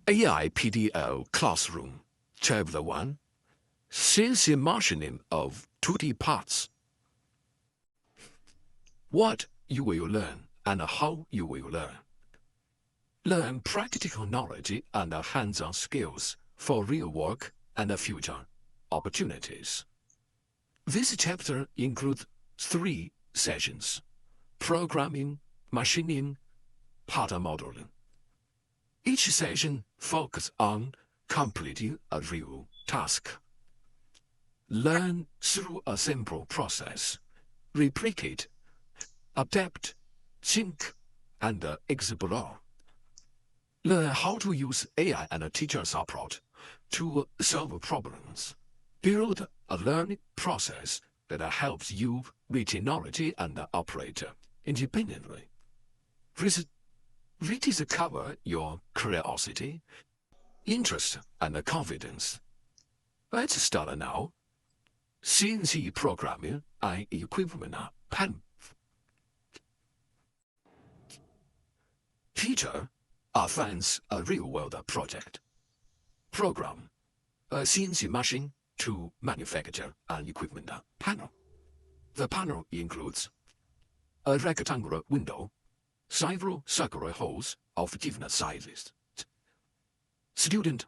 AI PDL Classroom Chapter 1 CNC Machining of 2D Parts. What you will learn and how you will learn. Learn practical knowledge and hands-on skills for real work and future opportunities. This chapter includes 3 sessions: programming, machining, part modeling. Each session focuses on completing a real task. Learn through a simple process. Replicate, adapt, think, and explore. Learn how to use AI and teacher support to solve problems. Build a learning process that helps you retain knowledge and operate independently. Rediscover your curiosity, interest, and confidence. Let's start now. CNC programming and equipment panel. Teacher advance a real-world project. Program a CNC machine to manufacture an equipment panel. The panel includes a rectangular window, several circular holes of different sizes. Student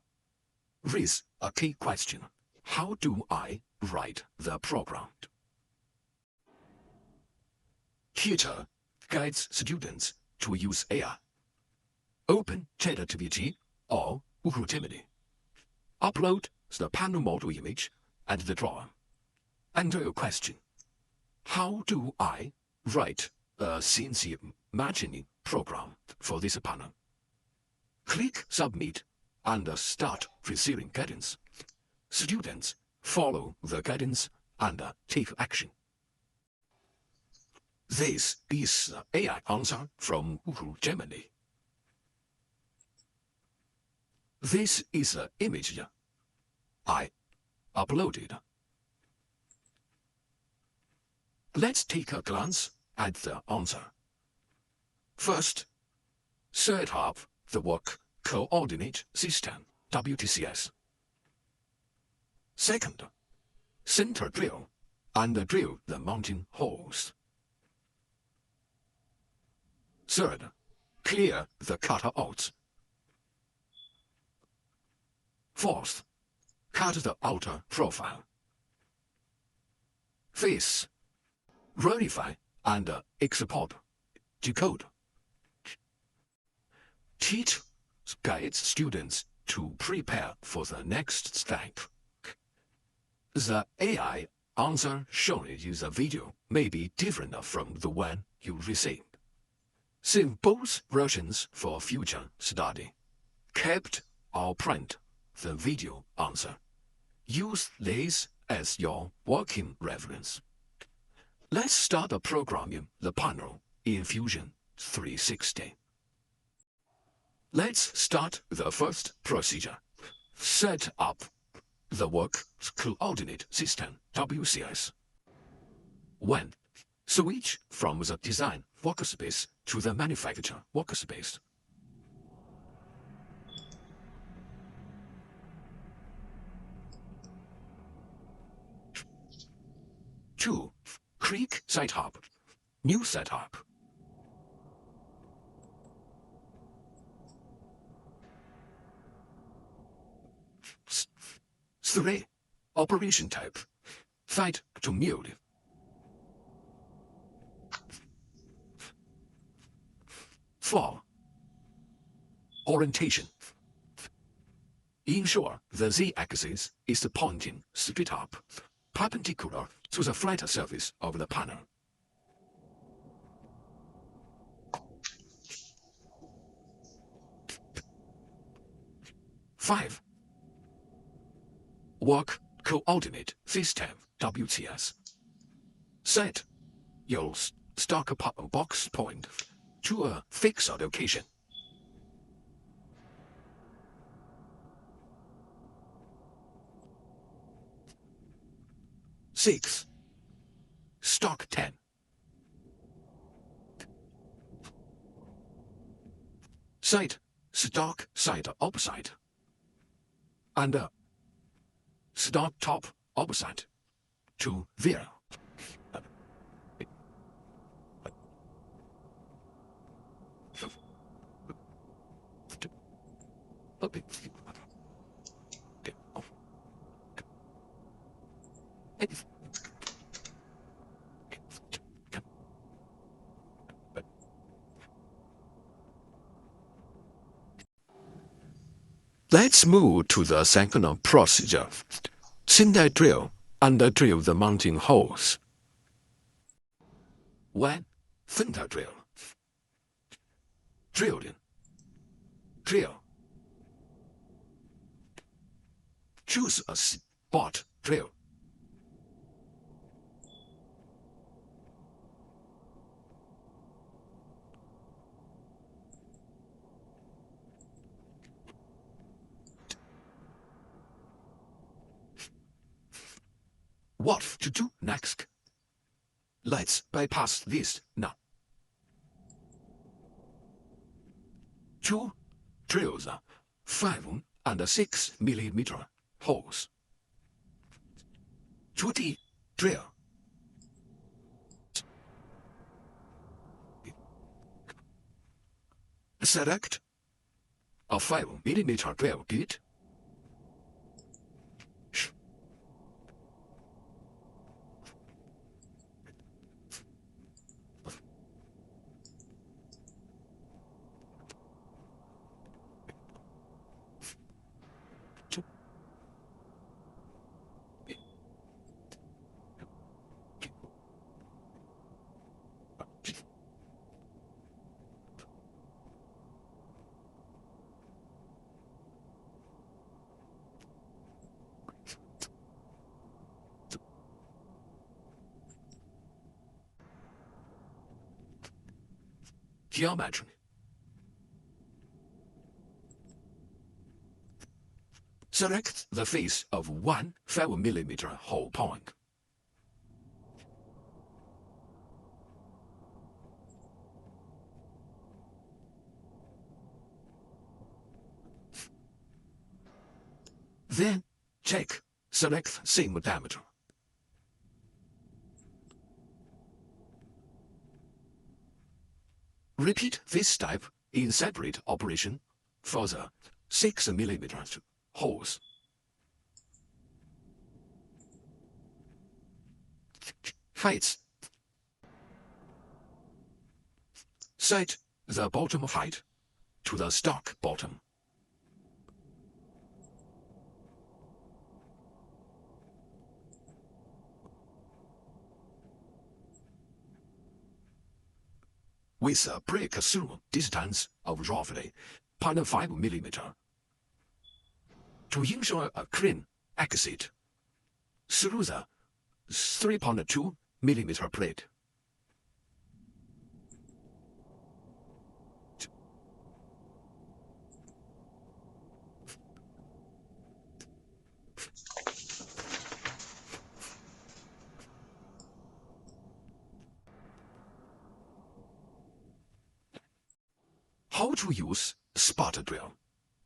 raise a key question: how do I write the program? Teacher guides students to use AI. Open ChatGPT or Google Gemini. Upload the panel model image and the drawing. Enter your question: how do I write a CNC machining program for this panel? Click Submit and start receiving guidance. Students follow the guidance and take action. This is the AI answer from Google Gemini. This is the image I uploaded. Let's take a glance at the answer. First, set up the Work Coordinate System, WTCS. Second, center drill and drill the mounting holes. Third, clear the cutouts. Fourth, cut the outer profile. Fifth, verify and export decode. Teach guides students to prepare for the next step. The AI answer shown in the video may be different from the one you received. Save both versions for future study. Keep or print the video answer. Use this as your working reference. Let's start programming the panel in Fusion 360. Let's start the first procedure. Set up the Work Coordinate System, WCS. 1. Switch from the design workspace to the manufacturer workspace. 2. Click Setup. New Setup. 3. Operation type. Fed to mute. 4. Orientation. Ensure the Z-axis is pointing straight up, perpendicular to the flat surface of the panel. 5. Work Coordinate System, WCS. Set your stock box point to a fixed location. 6. Stock 10. Set stock side opposite, and stock top opposite to there. Let's move to the second procedure. Single drill and drill the mounting holes. 1. Center drill. Drilling. Drill. Choose a spot drill. What to do next? Let's bypass this now. 2. Drill the 5 and 6 millimeter holes. 2D drill. Select a 5 millimeter drill bit. Geometry. Select the face of one 5 millimeter hole point. Then check, select same diameter. Repeat this step in separate operation for the 6 millimeter holes. Heights. Set the bottom height to the stock bottom. With a breakthrough distance of roughly 0.5 millimeter. To ensure a clean exit through the 3.2 millimeter plate. How to use spot drill?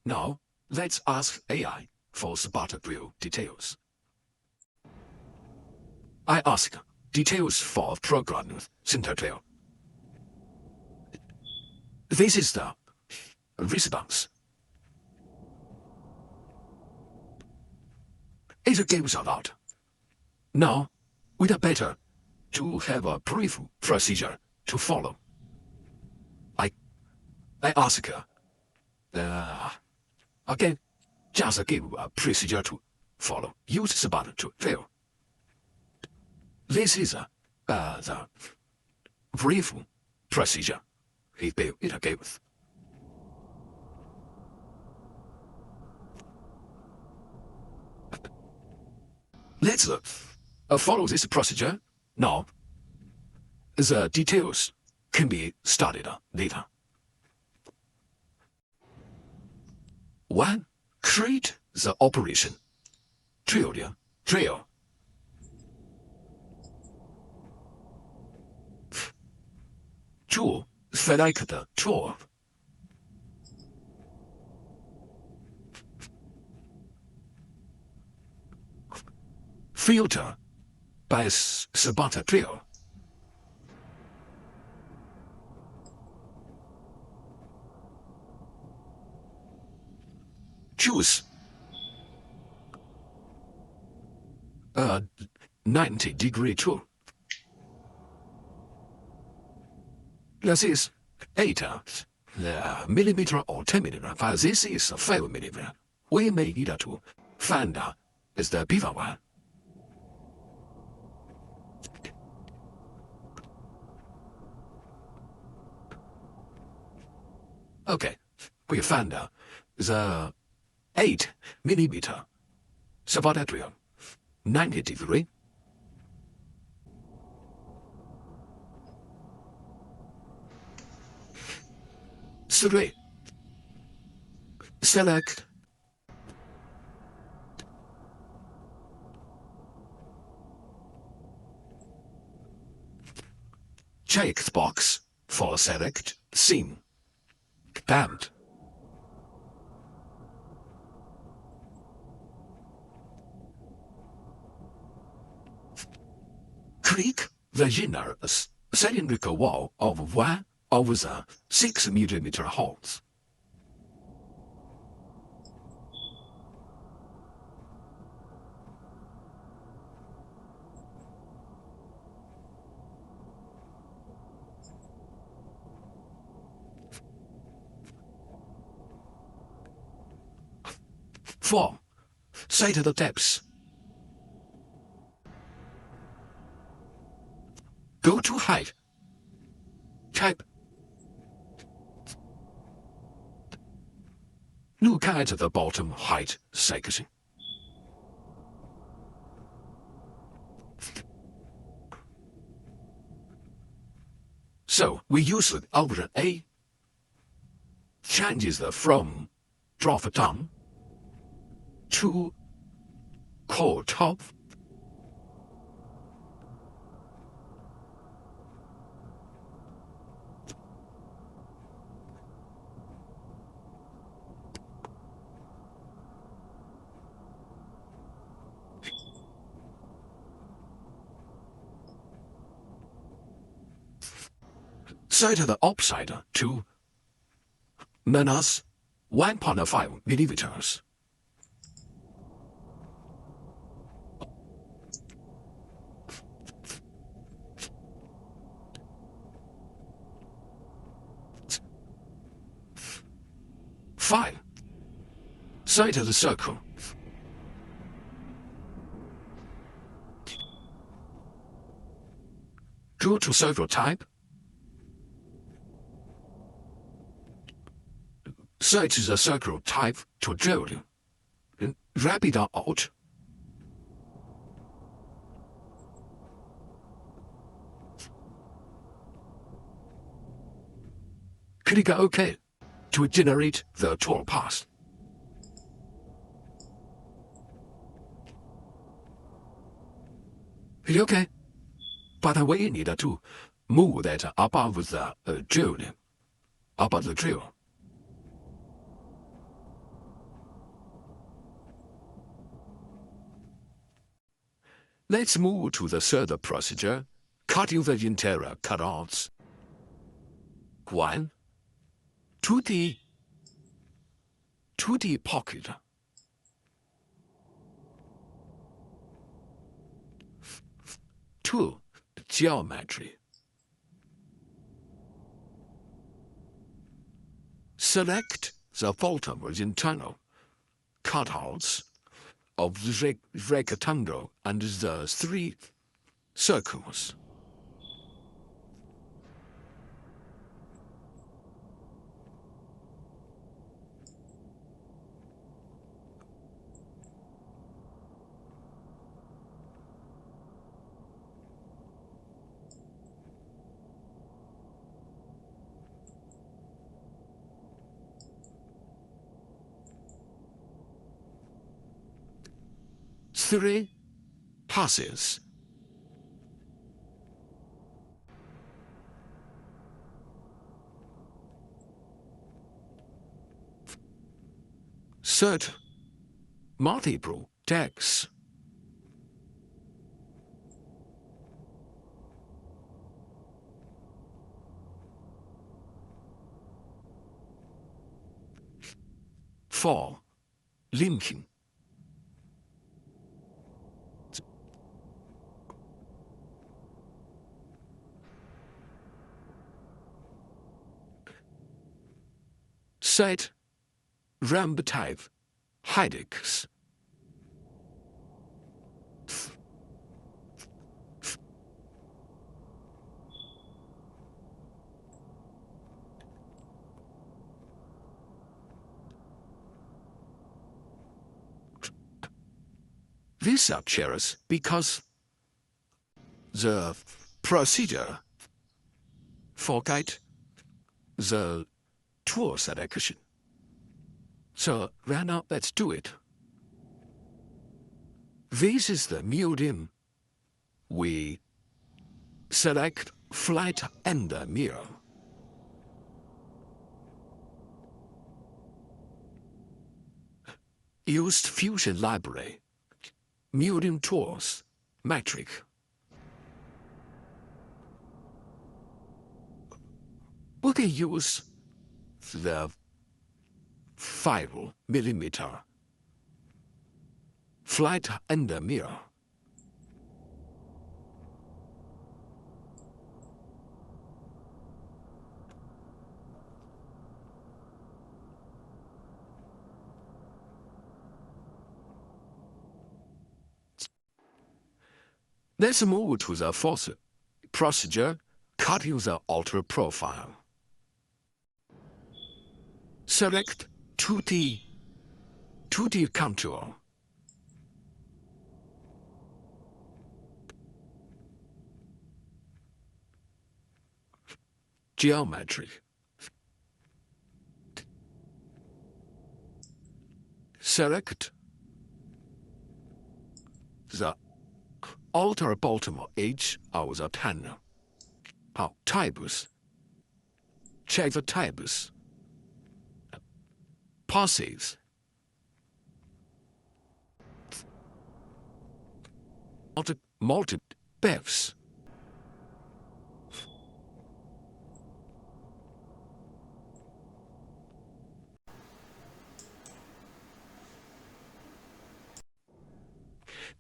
Now, let's ask AI for spot drill details. I ask details for programming center drill. This is the response. It gives a lot. Now, we'd better to have a brief procedure to follow. I ask again, just give a procedure to follow. Use spot to drill. This is the brief procedure it gives. Let's follow this procedure now. The details can be studied later. 1. Create the operation. Drill. 2. Select the tool. Filter by Sabata Trio. Choose a 90-degree tool. This is 8 millimeter or 10 millimeter, but this is 5 millimeter. We may need to find is the bigger one. Okay, we found the 8 millimeter Sabata drill, 90 degree. Three. Select check the box for select seam. Band. Click the inner cylindrical wall of one of the 6 millimeter holes. Four. Set the depths. Go to height. Type. Look at the bottom height section. So we use the option A. Changes the from drop down to core top. Set the upside to minus 1.5 millimeters. Fine. Set the circle. Go to circle type. Set the circle type to drill. Wrap it out. Click OK to generate the tool path. Okay, but we need to move that above the drill. Above the drill. Let's move to the third procedure, cutting the interior cutouts. 1. 2D pocket. 2. Geometry. Select the bottom internal cutouts of the rectangle and the 3 circles. Three passes. Third, multiple decks. 4. Linking. Set ramp type headaches. These are curious because the procedure forget the tool selection. So right now, let's do it. This is the medium. We select flat and mirror. Used Fusion library, medium tools, metric. We can use the 5mm flat and mirror. Let's move to the fourth procedure, cutting the alter profile. Select 2D contour. Geometry. Select the outer bottom edge of the tunnel. Types. Check the types. Passes. Multi paths.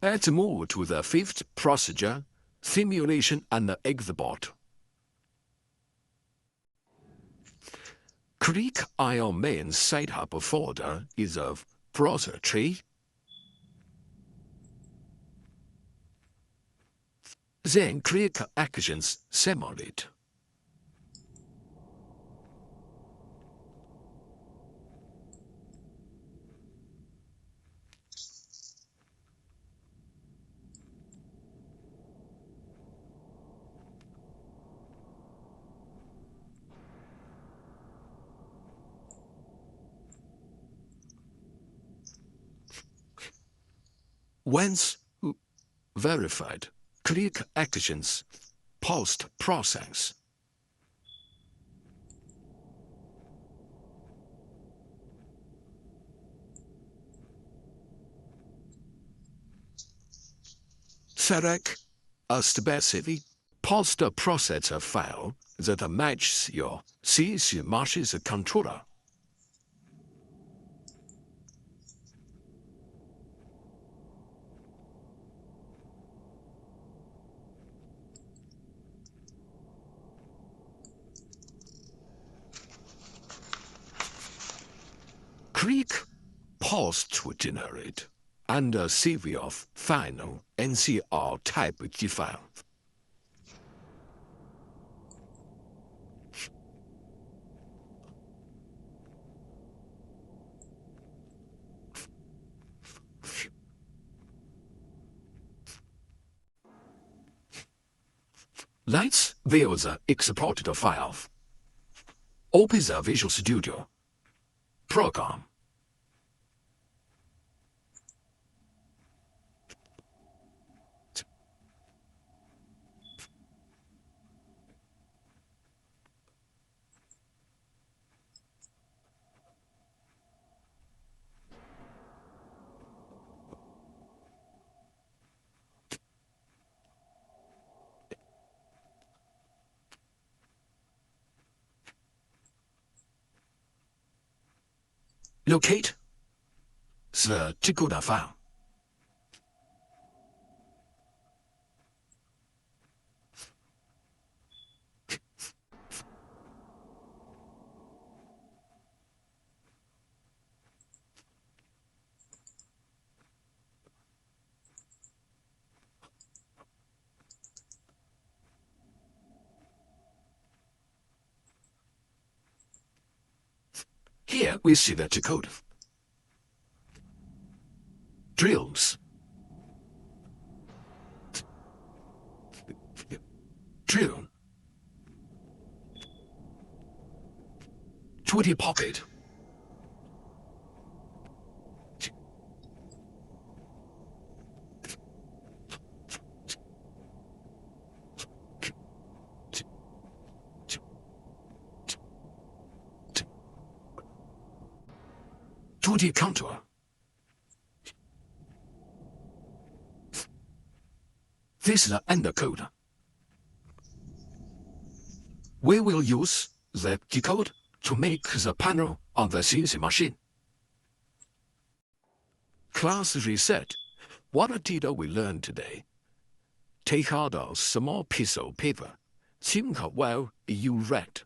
Let's move to the fifth procedure, simulation and export. Click on your main setup folder in the browser tree. Then click Actions Simulate. Once verified, click Actions Post-Process. Select a specific post-processor file that matches your CC machine's controller. Click Pause to generate and save your final NCR type G file. Let's view the exported file. Open the Visual Studio. Program. Locate the decoder file. Here we see the decoder. Drills. Drill. 20 pocket. Contour. This is the encoder. We will use the decode to make the panel on the CNC machine. Class reset. What did we learn today? Take out a small piece of paper. Think while you read.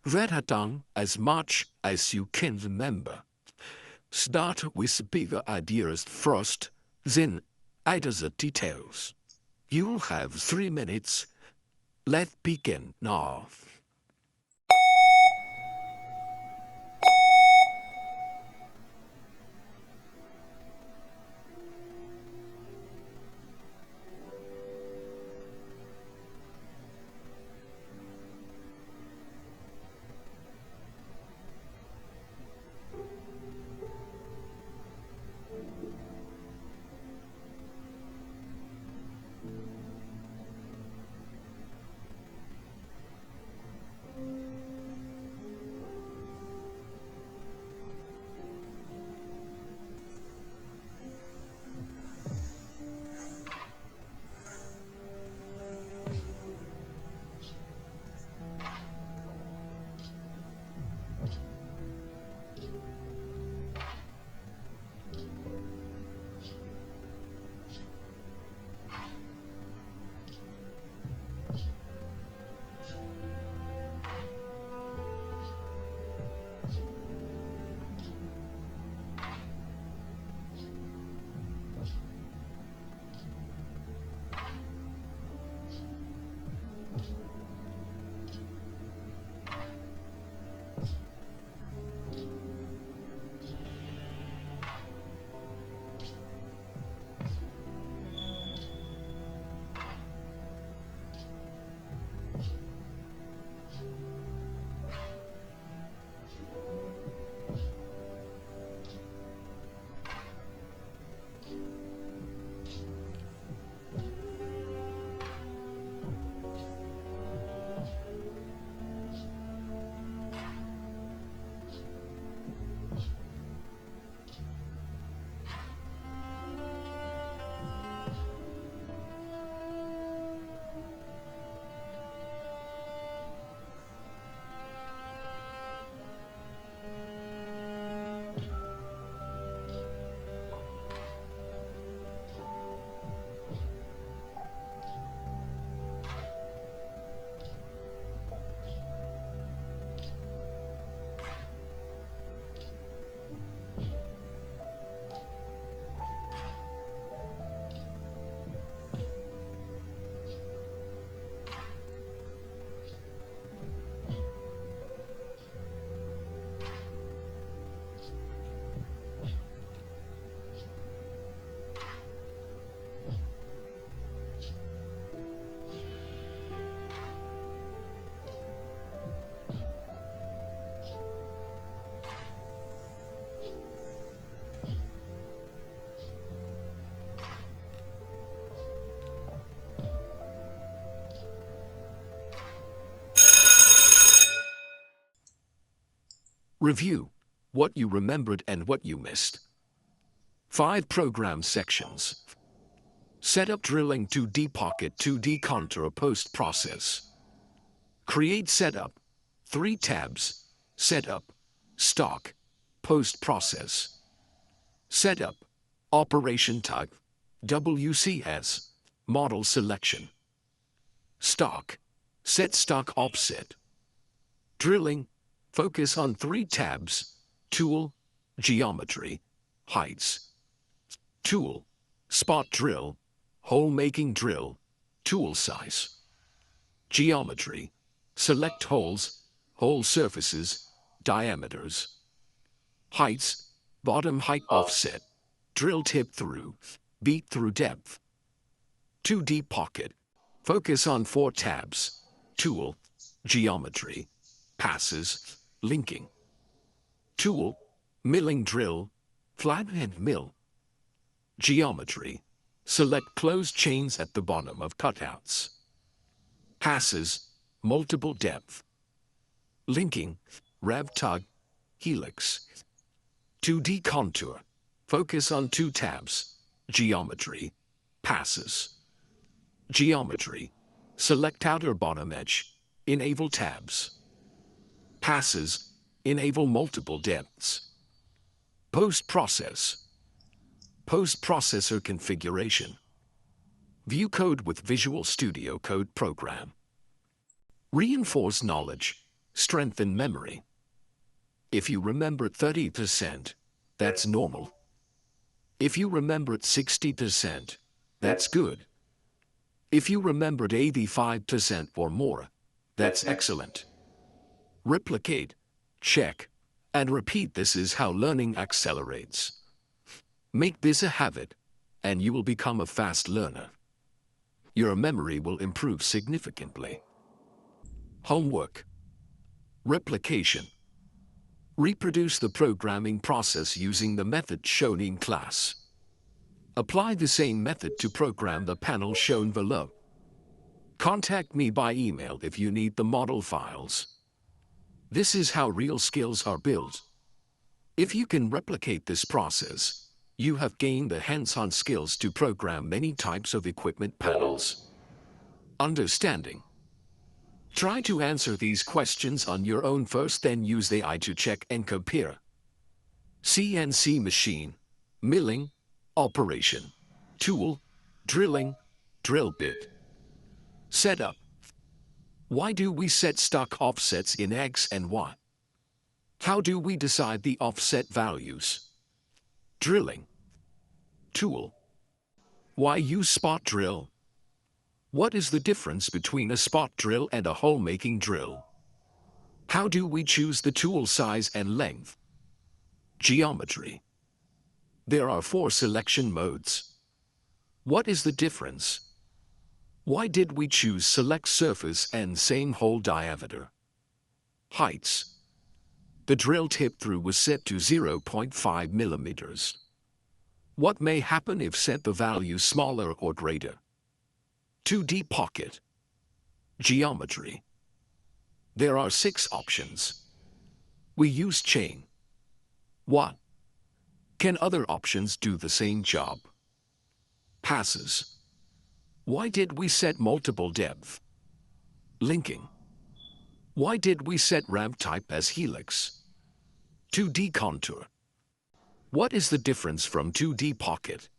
Write down as much as you can remember. Start with bigger ideas first, then add the details. You'll have 3 minutes. Let's begin now. Review what you remembered and what you missed. 5 program sections. Setup drilling 2D pocket 2D contour post-process. Create setup. 3 tabs. Setup. Stock. Post-process. Setup, Operation Type, WCS, Model Selection. Stock, Set Stock Offset. Drilling, focus on 3 tabs, Tool, Geometry, Heights. Tool, Spot Drill, Hole Making Drill, Tool Size. Geometry, select holes, hole surfaces, diameters. Heights, bottom height offset, drill tip through, beat through depth. 2D pocket, focus on 4 tabs, tool, geometry, passes, linking. Tool, milling drill, flathead mill. Geometry, select closed chains at the bottom of cutouts. Passes, multiple depth. Linking, rev tug, helix. 2D contour, focus on 2 tabs, geometry, passes. Geometry, select outer bottom edge, enable tabs. Passes, enable multiple depths. Post-process, post-processor configuration. View code with Visual Studio Code program. Reinforce knowledge, strengthen memory. If you remembered 30%, that's normal. If you remembered 60%, that's good. If you remembered 85% or more, that's excellent. Replicate, check, and repeat. This is how learning accelerates. Make this a habit, and you will become a fast learner. Your memory will improve significantly. Homework. Replication. Reproduce the programming process using the method shown in class. Apply the same method to program the panel shown below. Contact me by email if you need the model files. This is how real skills are built. If you can replicate this process, you have gained the hands-on skills to program many types of equipment panels. Understanding. Try to answer these questions on your own first, then use AI to check and compare. CNC machine, milling, operation, tool, drilling, drill bit. Setup. Why do we set stock offsets in X and Y? How do we decide the offset values? Drilling. Tool. Why use spot drill? What is the difference between a spot drill and a hole-making drill? How do we choose the tool size and length? Geometry. There are 4 selection modes. What is the difference? Why did we choose select surface and same hole diameter? Heights. The drill tip through was set to 0.5 millimeters. What may happen if set the value smaller or greater? 2D pocket. Geometry. There are 6 options. We use chain. What? Can other options do the same job? Passes. Why did we set multiple depth? Linking. Why did we set ramp type as helix? 2D contour. What is the difference from 2D pocket?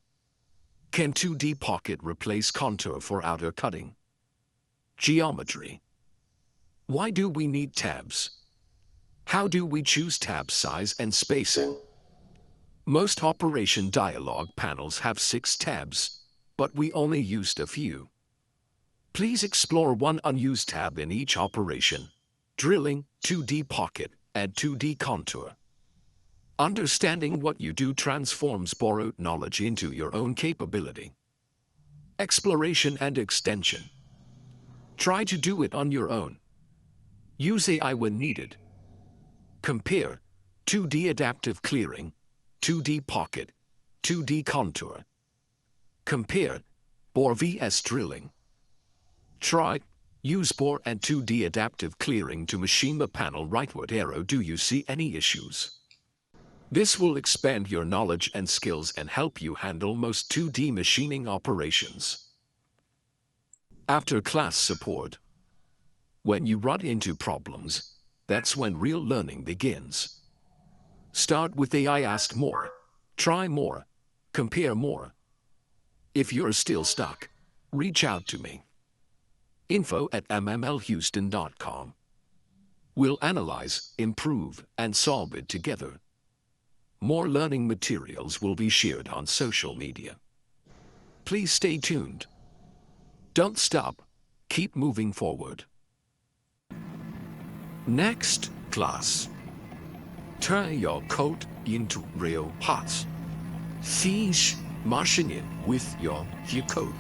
Can 2D pocket replace contour for outer cutting? Geometry. Why do we need tabs? How do we choose tab size and spacing? Most operation dialog panels have 6 tabs, but we only used a few. Please explore 1 unused tab in each operation. Drilling, 2D pocket, and 2D contour. Understanding what you do transforms borrowed knowledge into your own capability. Exploration and extension. Try to do it on your own. Use AI when needed. Compare 2D adaptive clearing, 2D pocket, 2D contour. Compare bore vs drilling. Try use bore and 2D adaptive clearing to machine the panel rightward arrow. Do you see any issues? This will expand your knowledge and skills and help you handle most 2D machining operations. After class support. When you run into problems, that's when real learning begins. Start with AI Ask More. Try more. Compare more. If you're still stuck, reach out to me. info@mmlhouston.com. We'll analyze, improve, and solve it together. More learning materials will be shared on social media. Please stay tuned. Don't stop. Keep moving forward. Next class. Turn your code into real parts. Finish machine with your code.